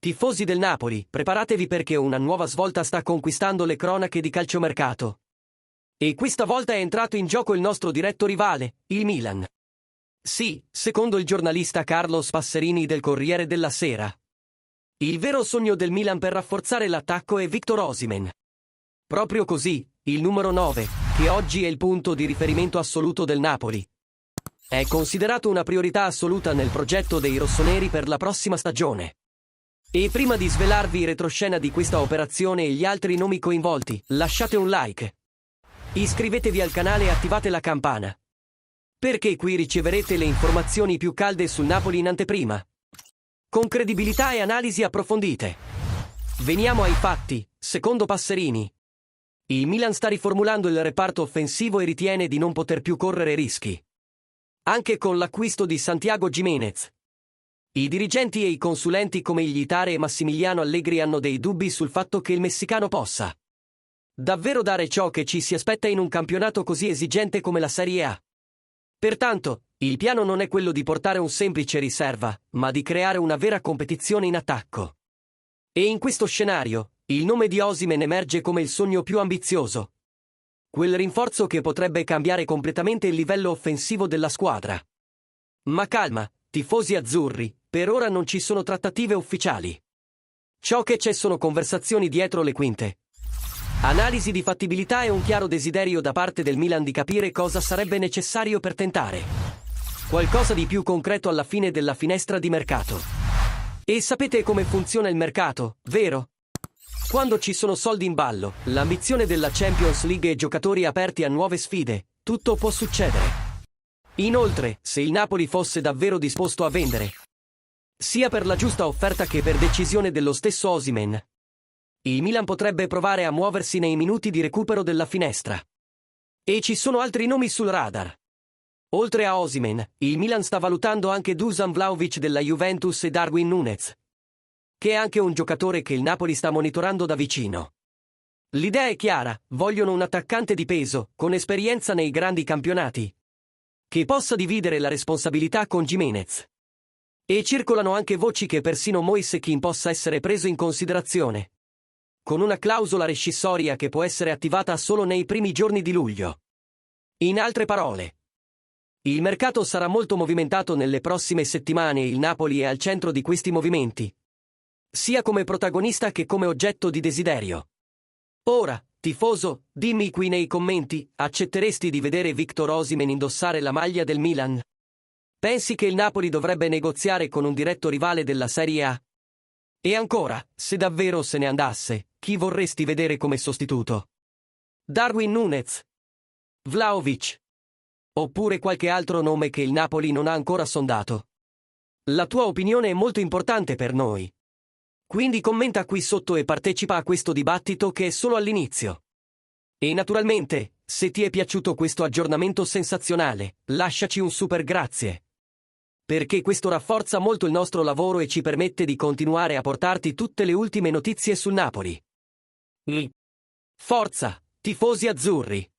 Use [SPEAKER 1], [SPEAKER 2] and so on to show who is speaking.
[SPEAKER 1] Tifosi del Napoli, preparatevi perché una nuova svolta sta conquistando le cronache di calciomercato. E questa volta è entrato in gioco il nostro diretto rivale, il Milan. Sì, secondo il giornalista Carlos Passerini del Corriere della Sera. Il vero sogno del Milan per rafforzare l'attacco è Victor Osimhen. Proprio così, il numero 9, che oggi è il punto di riferimento assoluto del Napoli. È considerato una priorità assoluta nel progetto dei rossoneri per la prossima stagione. E prima di svelarvi il retroscena di questa operazione e gli altri nomi coinvolti, lasciate un like. Iscrivetevi al canale e attivate la campana. Perché qui riceverete le informazioni più calde sul Napoli in anteprima. Con credibilità e analisi approfondite. Veniamo ai fatti, secondo Passerini. Il Milan sta riformulando il reparto offensivo e ritiene di non poter più correre rischi. Anche con l'acquisto di Santiago Giménez. I dirigenti e i consulenti come Iglitare e Massimiliano Allegri hanno dei dubbi sul fatto che il messicano possa davvero dare ciò che ci si aspetta in un campionato così esigente come la Serie A. Pertanto, il piano non è quello di portare un semplice riserva, ma di creare una vera competizione in attacco. E in questo scenario, il nome di Osimhen emerge come il sogno più ambizioso. Quel rinforzo che potrebbe cambiare completamente il livello offensivo della squadra. Ma calma, tifosi azzurri, per ora non ci sono trattative ufficiali. Ciò che c'è sono conversazioni dietro le quinte. Analisi di fattibilità e un chiaro desiderio da parte del Milan di capire cosa sarebbe necessario per tentare qualcosa di più concreto alla fine della finestra di mercato. E sapete come funziona il mercato, vero? Quando ci sono soldi in ballo, l'ambizione della Champions League e giocatori aperti a nuove sfide, tutto può succedere. Inoltre, se il Napoli fosse davvero disposto a vendere, sia per la giusta offerta che per decisione dello stesso Osimhen, il Milan potrebbe provare a muoversi nei minuti di recupero della finestra. E ci sono altri nomi sul radar. Oltre a Osimhen, il Milan sta valutando anche Dusan Vlahovic della Juventus e Darwin Núñez, che è anche un giocatore che il Napoli sta monitorando da vicino. L'idea è chiara, vogliono un attaccante di peso, con esperienza nei grandi campionati, che possa dividere la responsabilità con Giménez. E circolano anche voci che persino Moise Kean possa essere preso in considerazione, con una clausola rescissoria che può essere attivata solo nei primi giorni di luglio. In altre parole, il mercato sarà molto movimentato nelle prossime settimane e il Napoli è al centro di questi movimenti, sia come protagonista che come oggetto di desiderio. Ora, tifoso, dimmi qui nei commenti, accetteresti di vedere Victor Osimhen indossare la maglia del Milan? Pensi che il Napoli dovrebbe negoziare con un diretto rivale della Serie A? E ancora, se davvero se ne andasse, chi vorresti vedere come sostituto? Darwin Núñez? Vlahovic? Oppure qualche altro nome che il Napoli non ha ancora sondato? La tua opinione è molto importante per noi. Quindi commenta qui sotto e partecipa a questo dibattito che è solo all'inizio. E naturalmente, se ti è piaciuto questo aggiornamento sensazionale, lasciaci un super grazie. Perché questo rafforza molto il nostro lavoro e ci permette di continuare a portarti tutte le ultime notizie sul Napoli. Forza, tifosi azzurri!